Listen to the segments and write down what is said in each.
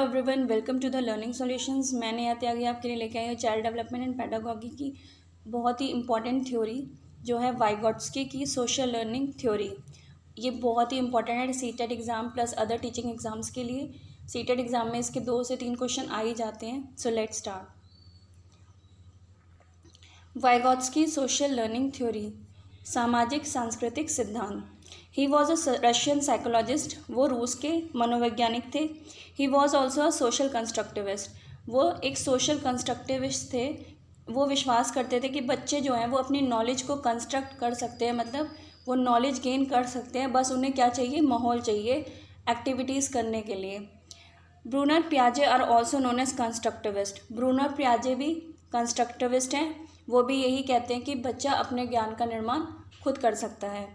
Everyone, welcome to the learning solutions. मैंने आगे आपके लिए लेके आई हूँ चाइल्ड डेवलपमेंट एंड पेडागॉगी की बहुत ही इंपॉर्टेंट थ्योरी जो है वाइगॉट्स्की की सोशल लर्निंग थ्योरी। ये बहुत ही इंपॉर्टेंट है CTET exam plus other teaching exams के लिए। सीटेट एग्ज़ाम में इसके 2 से 3 क्वेश्चन आ ही जाते हैं। So let's start. Vygotsky social learning theory, सामाजिक सांस्कृतिक सिद्धांत। He was a Russian psychologist, वो रूस के मनोवैज्ञानिक थे। He was also a social constructivist, वो एक सोशल कंस्ट्रक्टिविस्ट थे। वो विश्वास करते थे कि बच्चे जो हैं वो अपनी नॉलेज को कंस्ट्रक्ट कर सकते हैं, मतलब वो नॉलेज गेन कर सकते हैं, बस उन्हें क्या चाहिए, माहौल चाहिए एक्टिविटीज़ करने के लिए। ब्रूनर पियाजे are also known as constructivist, Bruner पियाजे भी कंस्ट्रक्टिविस्ट हैं। वो भी यही कहते हैं कि बच्चा अपने ज्ञान का निर्माण खुद कर सकता है।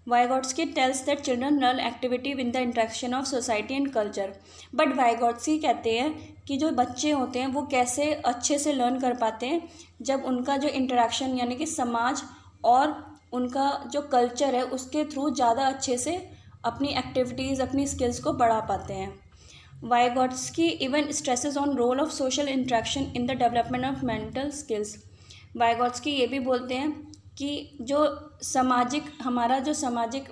Vygotsky tells that children learn activity with the interaction of society and culture. But Vygotsky कहते हैं कि जो बच्चे होते हैं वो कैसे अच्छे से लर्न कर पाते हैं जब उनका जो इंटरेक्शन यानी कि समाज और उनका जो कल्चर है उसके थ्रू ज़्यादा अच्छे से अपनी एक्टिविटीज़, अपनी स्किल्स को बढ़ा पाते हैं। Vygotsky even stresses on role of social interaction in the development of mental skills. Vygotsky ये भी बोलते हैं कि जो हमारा जो सामाजिक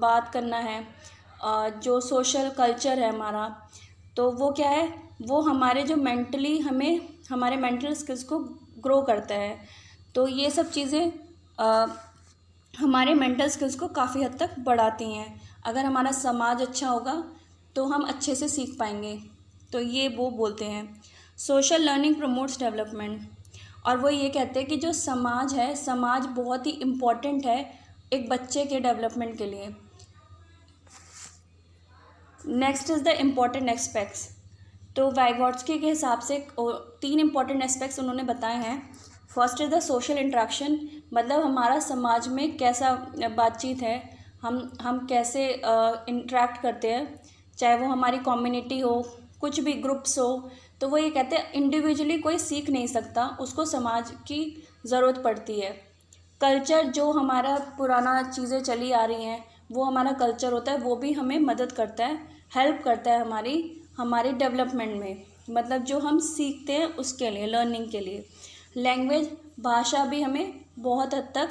बात करना है, जो सोशल कल्चर है हमारा, तो वो क्या है, वो हमारे जो मेंटली हमारे मेंटल स्किल्स को ग्रो करता है। तो ये सब चीज़ें हमारे मेंटल स्किल्स को काफ़ी हद तक बढ़ाती हैं। अगर हमारा समाज अच्छा होगा तो हम अच्छे से सीख पाएंगे। तो ये वो बोलते हैं सोशल लर्निंग प्रमोट्स डेवलपमेंट, और वो ये कहते हैं कि जो समाज है, समाज बहुत ही इम्पॉर्टेंट है एक बच्चे के डेवलपमेंट के लिए। Next is the important aspects. तो वाइगॉट्स्की के हिसाब से 3 इम्पॉर्टेंट एस्पेक्ट्स उन्होंने बताए हैं। First is the social interaction, मतलब हमारा समाज में कैसा बातचीत है, हम कैसे इंट्रैक्ट करते हैं, चाहे वो हमारी कम्युनिटी हो, कुछ भी ग्रुप्स हो। तो वो ये कहते हैं इंडिविजुअली कोई सीख नहीं सकता, उसको समाज की ज़रूरत पड़ती है। कल्चर, जो हमारा पुराना चीज़ें चली आ रही हैं वो हमारा कल्चर होता है, वो भी हमें मदद करता है, हेल्प करता है हमारी डेवलपमेंट में, मतलब जो हम सीखते हैं उसके लिए, लर्निंग के लिए। लैंग्वेज, भाषा भी हमें बहुत हद तक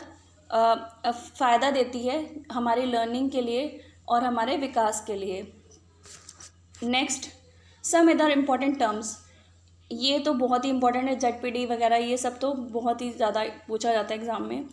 फ़ायदा देती है हमारी लर्निंग के लिए और हमारे विकास के लिए। Next, some other important terms, ये तो बहुत ही इंपॉर्टेंट है, ZPD वगैरह ये सब तो बहुत ही ज़्यादा पूछा जाता है एग्ज़ाम में।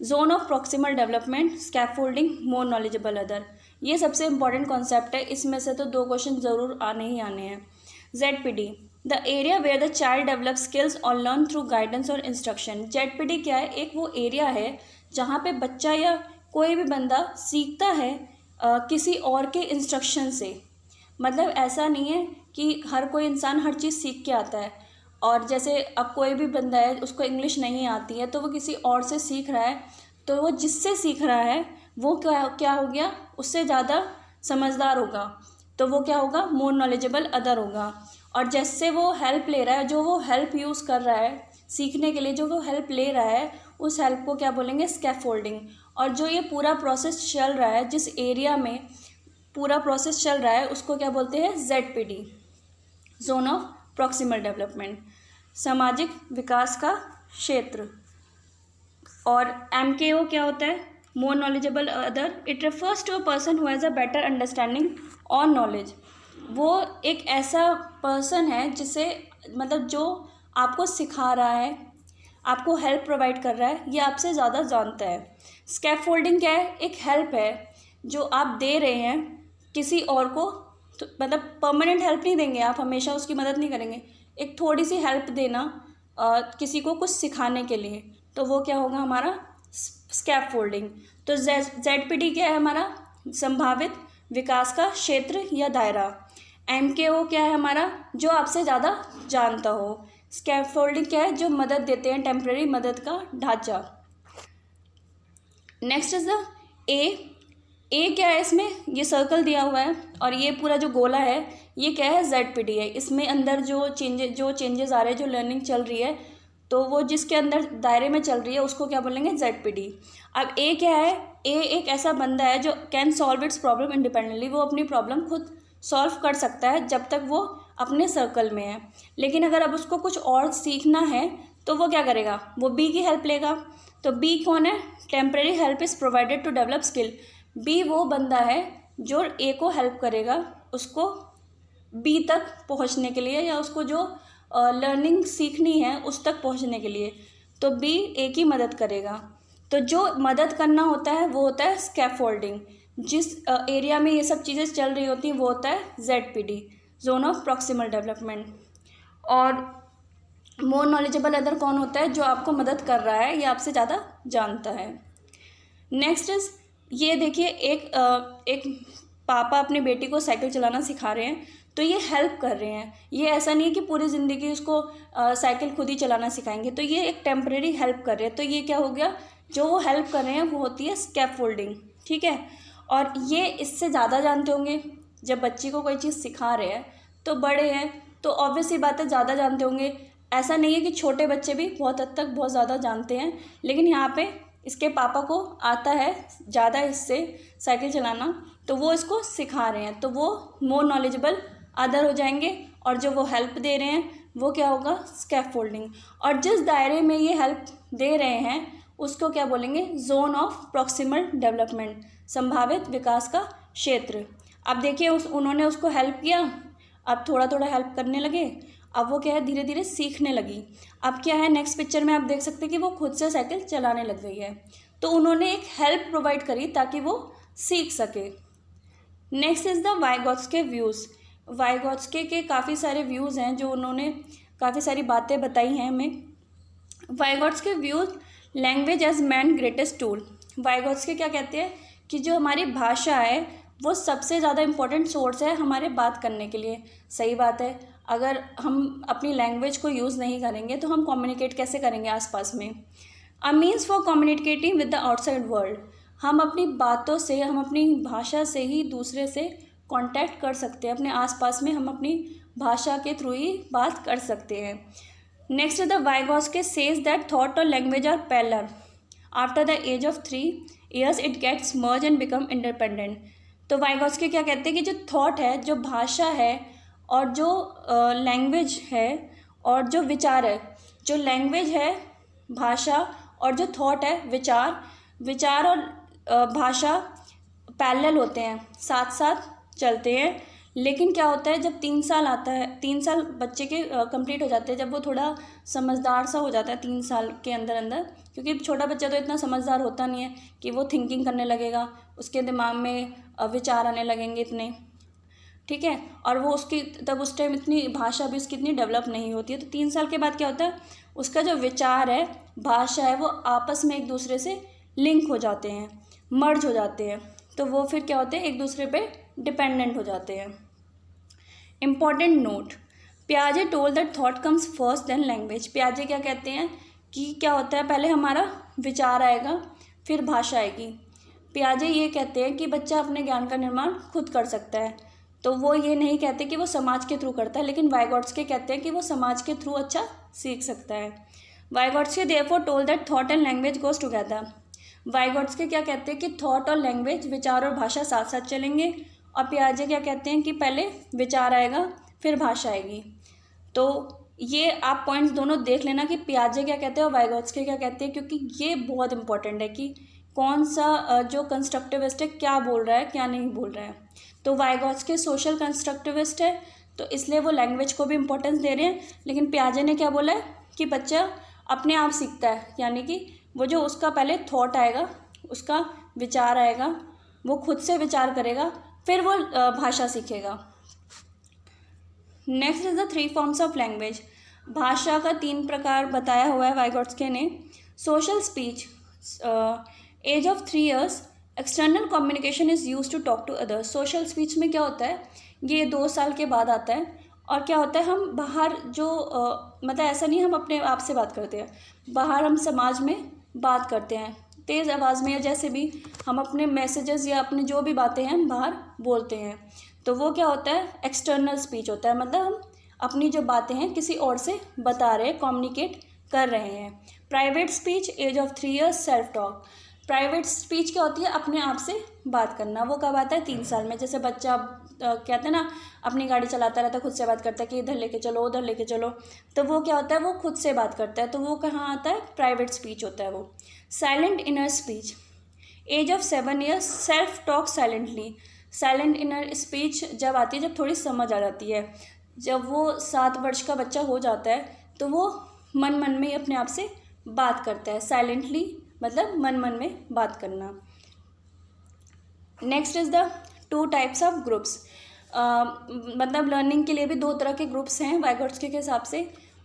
Zone of proximal development, scaffolding, more knowledgeable other, ये सबसे इंपॉर्टेंट कॉन्सेप्ट है, इसमें से तो 2 क्वेश्चन ज़रूर आने ही आने हैं। ZPD, the area where the child develop skills और लर्न थ्रू गाइडेंस और इंस्ट्रक्शन। ZPD क्या है, एक वो एरिया है जहाँ पे बच्चा या कोई भी बंदा सीखता है किसी और के इंस्ट्रक्शन से। मतलब ऐसा नहीं है कि हर कोई इंसान हर चीज़ सीख के आता है, और जैसे अब कोई भी बंदा है उसको इंग्लिश नहीं आती है तो वो किसी और से सीख रहा है, तो वो जिससे सीख रहा है वो क्या हो गया, उससे ज़्यादा समझदार होगा, तो वो क्या होगा, मोर नॉलेजेबल अदर होगा। और जैसे वो हेल्प ले रहा है, जो वो हेल्प यूज़ कर रहा है सीखने के लिए, जो वो हेल्प ले रहा है उस हेल्प को क्या बोलेंगे, स्कैफोल्डिंग। और जो ये पूरा प्रोसेस चल रहा है, जिस एरिया में पूरा प्रोसेस चल रहा है उसको क्या बोलते हैं, ZPD, zone of proximal development, सामाजिक विकास का क्षेत्र। और MKO क्या होता है, more knowledgeable other, it refers to a person who has a better understanding और नॉलेज। वो एक ऐसा पर्सन है जिसे, मतलब जो आपको सिखा रहा है, आपको हेल्प प्रोवाइड कर रहा है, ये आपसे ज़्यादा जानता है। स्कैफोल्डिंग क्या है, एक हेल्प है जो आप दे रहे हैं किसी और को, तो मतलब परमानेंट हेल्प नहीं देंगे आप, हमेशा उसकी मदद नहीं करेंगे, एक थोड़ी सी हेल्प देना किसी को कुछ सिखाने के लिए, तो वो क्या होगा हमारा, स्कैफोल्डिंग। तो ZPD क्या है हमारा, संभावित विकास का क्षेत्र या दायरा। MKO क्या है हमारा, जो आपसे ज़्यादा जानता हो। स्कैफोल्डिंग क्या है, जो मदद देते हैं, टेम्परेरी मदद का ढांचा। नेक्स्ट इज द ए क्या है, इसमें ये सर्कल दिया हुआ है और ये पूरा जो गोला है ये क्या है, ZPD है। इसमें अंदर जो चेंजेस आ रहे हैं, जो लर्निंग चल रही है, तो वो जिसके अंदर दायरे में चल रही है उसको क्या बोलेंगे, ZPD। अब ए क्या है, ए एक ऐसा बंदा है जो can solve it's problem independently, वो अपनी प्रॉब्लम खुद सॉल्व कर सकता है जब तक वो अपने सर्कल में है, लेकिन अगर अब उसको कुछ और सीखना है तो वो क्या करेगा, वो बी की हेल्प लेगा। तो बी कौन है, temporary help is provided to develop skill. B वो बंदा है जो ए को हेल्प करेगा उसको बी तक पहुंचने के लिए, या उसको जो लर्निंग सीखनी है उस तक पहुंचने के लिए। तो बी ए की मदद करेगा। तो जो मदद करना होता है वो होता है स्कैफोल्डिंग। जिस एरिया में ये सब चीज़ें चल रही होती हैं वो होता है ZPD, zone of proximal development. और मोर नॉलेजेबल अदर कौन होता है, जो आपको मदद कर रहा है या आपसे ज़्यादा जानता है। नेक्स्ट इज, ये देखिए एक पापा अपनी बेटी को साइकिल चलाना सिखा रहे हैं, तो ये हेल्प कर रहे हैं। ये ऐसा नहीं है कि पूरी ज़िंदगी उसको साइकिल खुद ही चलाना सिखाएंगे, तो ये एक टेम्परेरी हेल्प कर रहे हैं। तो ये क्या हो गया, जो वो हेल्प कर रहे हैं वो होती है स्कैफोल्डिंग, ठीक है। और ये इससे ज़्यादा जानते होंगे, जब बच्ची को कोई चीज़ सिखा रहे हैं तो बड़े हैं तो ऑब्वियस ही बात है ज़्यादा जानते होंगे। ऐसा नहीं है कि छोटे बच्चे भी बहुत हद तक बहुत ज़्यादा जानते हैं, लेकिन यहाँ पे इसके पापा को आता है ज़्यादा इससे साइकिल चलाना, तो वो इसको सिखा रहे हैं, तो वो मोर नॉलेजेबल अदर हो जाएंगे। और जो वो हेल्प दे रहे हैं वो क्या होगा, स्कैफोल्डिंग। और जिस दायरे में ये हेल्प दे रहे हैं उसको क्या बोलेंगे, जोन ऑफ प्रॉक्सिमल डेवलपमेंट, संभावित विकास का क्षेत्र। अब देखिए उन्होंने उसको हेल्प किया, अब थोड़ा थोड़ा हेल्प करने लगे, अब वो क्या है धीरे धीरे सीखने लगी। अब क्या है, नेक्स्ट पिक्चर में आप देख सकते हैं कि वो खुद से साइकिल चलाने लग गई है। तो उन्होंने एक हेल्प प्रोवाइड करी ताकि वो सीख सके। Next is the Vygotsky views. Vygotsky के काफ़ी सारे व्यूज़ हैं, जो उन्होंने काफ़ी सारी बातें बताई हैं हमें। Vygotsky views language as man greatest tool. Vygotsky क्या कहते हैं कि जो हमारी भाषा है वो सबसे ज़्यादा इम्पोर्टेंट सोर्स है हमारे बात करने के लिए। सही बात है, अगर हम अपनी लैंग्वेज को यूज़ नहीं करेंगे तो हम कम्युनिकेट कैसे करेंगे आसपास में। A means for communicating with the outside world. हम अपनी बातों से, हम अपनी भाषा से ही दूसरे से कांटेक्ट कर सकते हैं, अपने आसपास में हम अपनी भाषा के थ्रू ही बात कर सकते हैं। Next the Vygotsky says that thought और language are parallel. After the age of 3 years it gets merge and become independent. तो वाइगॉत्स्की क्या कहते हैं कि जो थॉट है, जो भाषा है और जो लैंग्वेज है और जो विचार है, जो लैंग्वेज है भाषा और जो थॉट है विचार और भाषा पैरेलल होते हैं, साथ साथ चलते हैं। लेकिन क्या होता है, जब 3 साल आता है, 3 साल बच्चे के कंप्लीट हो जाते हैं, जब वो थोड़ा समझदार सा हो जाता है 3 साल के अंदर अंदर, क्योंकि छोटा बच्चा तो इतना समझदार होता नहीं है कि वो थिंकिंग करने लगेगा, उसके दिमाग में विचार आने लगेंगे इतने, ठीक है। और वो उसकी तब उस टाइम इतनी भाषा भी उसकी इतनी डेवलप नहीं होती है। तो 3 साल के बाद क्या होता है, उसका जो विचार है, भाषा है, वो आपस में एक दूसरे से लिंक हो जाते हैं, मर्ज हो जाते हैं। तो वो फिर क्या होते हैं, एक दूसरे पे डिपेंडेंट हो जाते हैं। इम्पॉर्टेंट नोट, पियाजे told that thought comes first then language. पियाजे क्या कहते हैं कि क्या होता है, पहले हमारा विचार आएगा फिर भाषा आएगी। पियाजे ये कहते हैं कि बच्चा अपने ज्ञान का निर्माण खुद कर सकता है, तो वो ये नहीं कहते कि वो समाज के थ्रू करता है, लेकिन वाइगॉत्स्की कहते हैं कि वो समाज के थ्रू अच्छा सीख सकता है। Vygotsky therefore told that thought and language goes together. Vygotsky क्या कहते हैं कि थॉट और लैंग्वेज, विचार और भाषा साथ साथ चलेंगे। और पियाजे क्या कहते हैं कि पहले विचार आएगा फिर भाषा आएगी। तो ये आप पॉइंट्स दोनों देख लेना कि पियाजे क्या कहते हैं और वाइगॉत्स्की क्या कहते हैं, क्योंकि ये बहुत इंपॉर्टेंट है कि कौन सा जो कंस्ट्रक्टिविस्ट है क्या बोल रहा है क्या नहीं बोल रहा है। तो वाइगॉत्स्की सोशल कंस्ट्रक्टिविस्ट है, तो इसलिए वो लैंग्वेज को भी इम्पोर्टेंस दे रहे हैं। लेकिन पियाजे ने क्या बोला है कि बच्चा अपने आप सीखता है, यानी कि वो जो उसका पहले थॉट आएगा, उसका विचार आएगा, वो खुद से विचार करेगा, फिर वो भाषा सीखेगा। Next is the 3 forms of language. भाषा का 3 प्रकार बताया हुआ है वाइगॉत्स्की ने। Social speech, age of 3 years external communication is use to talk to others. Social speech में क्या होता है, ये 2 साल के बाद आता है। और क्या होता है, हम बाहर जो मतलब ऐसा नहीं हम अपने आप से बात करते हैं, बाहर हम समाज में बात करते हैं तेज़ आवाज़ में, या जैसे भी हम अपने मैसेजेस या अपनी जो भी बातें हैं हम बाहर बोलते हैं, तो वो क्या होता है, एक्सटर्नल स्पीच होता है। मतलब हम अपनी जो बातें हैं किसी और से बता रहे हैं, कम्युनिकेट कर रहे हैं। Private speech, age of 3 years self talk. Private speech क्या होती है, अपने आप से बात करना। वो कब आता है, 3 साल में। जैसे बच्चा कहते हैं ना, अपनी गाड़ी चलाता रहता है, खुद से बात करता है कि इधर लेके चलो उधर लेके चलो, तो वो क्या होता है, वो खुद से बात करता है, तो वो कहाँ आता है, प्राइवेट स्पीच होता है वो। Silent inner speech, age of 7 years self talk silently. Silent inner speech जब आती है, जब थोड़ी समझ आ जाती है, जब वो 7 वर्ष का बच्चा हो जाता है तो वो मन मन में ही अपने आप से बात करता है। साइलेंटली मतलब मन मन में बात करना। Next is the 2 types of groups. मतलब लर्निंग के लिए भी 2 तरह के ग्रुप्स हैं वाइगोट्स्की के हिसाब से।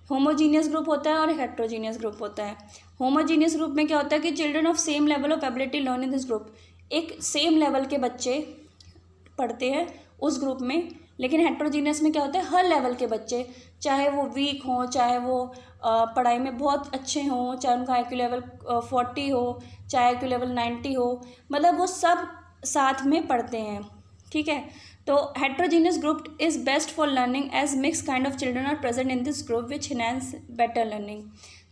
होमोजीनियस ग्रुप होता है और हेट्रोजीनियस ग्रुप होता है। होमोजीनियस ग्रुप में क्या होता है कि children of same level of ability learn in this group. एक सेम लेवल के बच्चे पढ़ते हैं उस ग्रुप में। लेकिन हेट्रोजीनियस में क्या होता है, हर लेवल के बच्चे, चाहे वो वीक हों, चाहे वो पढ़ाई में बहुत अच्छे हों, चाहे उनका IQ लेवल 40 हो, चाहे IQ लेवल 90 हो, मतलब वो सब साथ में पढ़ते हैं। ठीक है, तो heterogeneous group is best for learning as mix kind of children are present in this group which enhance better learning.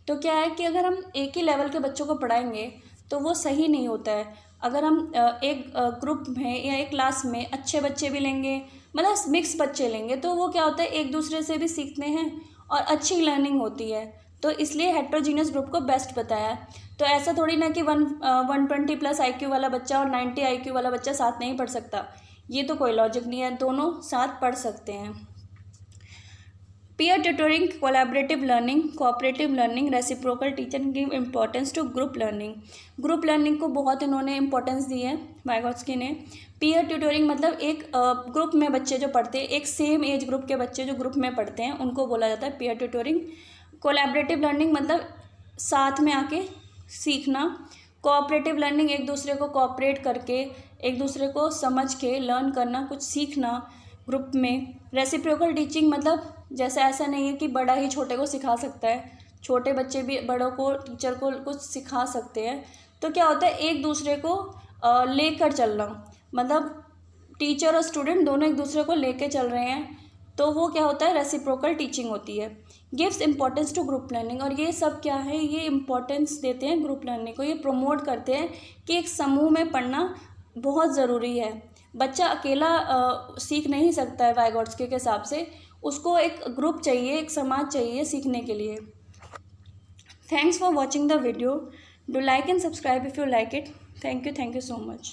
तो क्या है कि अगर हम एक ही लेवल के बच्चों को पढ़ाएंगे तो वो सही नहीं होता है। अगर हम एक ग्रुप में या एक क्लास में अच्छे बच्चे भी लेंगे, मतलब मिक्स बच्चे लेंगे, तो वो क्या होता है, एक दूसरे से भी सीखते हैं और अच्छी लर्निंग होती है। तो इसलिए हेट्रोजीनियस ग्रुप को बेस्ट बताया। तो ऐसा थोड़ी ना कि 120+ IQ वाला बच्चा और 90 IQ वाला बच्चा साथ नहीं पढ़ सकता, ये तो कोई लॉजिक नहीं है, दोनों साथ पढ़ सकते हैं। Peer tutoring, collaborative learning, cooperative learning, reciprocal teaching give importance to group learning. Group learning को बहुत इन्होंने इंपॉर्टेंस दी है वाइगोट्स्की ने। पीयर ट्यूटरिंग मतलब एक ग्रुप में बच्चे जो पढ़ते हैं, एक सेम एज ग्रुप के बच्चे जो ग्रुप में पढ़ते हैं, उनको बोला जाता है पीयर ट्यूटरिंग। कोलैबोरेटिव लर्निंग मतलब साथ में आके सीखना। कोऑपरेटिव लर्निंग एक दूसरे को कोऑपरेट करके, एक दूसरे को समझ के लर्न करना, कुछ सीखना ग्रुप में। रेसिप्रोकल टीचिंग मतलब जैसे ऐसा नहीं है कि बड़ा ही छोटे को सिखा सकता है, छोटे बच्चे भी बड़ों को, टीचर को कुछ सिखा सकते हैं। तो क्या होता है, एक दूसरे को लेकर चलना, मतलब टीचर और स्टूडेंट दोनों एक दूसरे को लेकर चल रहे हैं, तो वो क्या होता है, रेसिप्रोकल टीचिंग होती है। Gives importance to group learning, और ये सब क्या है, ये इम्पोर्टेंस देते हैं ग्रुप लर्निंग को, ये प्रमोट करते हैं कि एक समूह में पढ़ना बहुत ज़रूरी है। बच्चा अकेला सीख नहीं सकता है वाइगोट्स्की के हिसाब से, उसको एक ग्रुप चाहिए, एक समाज चाहिए सीखने के लिए। Thanks for watching the video. Do like and subscribe if you like it. Thank you so much.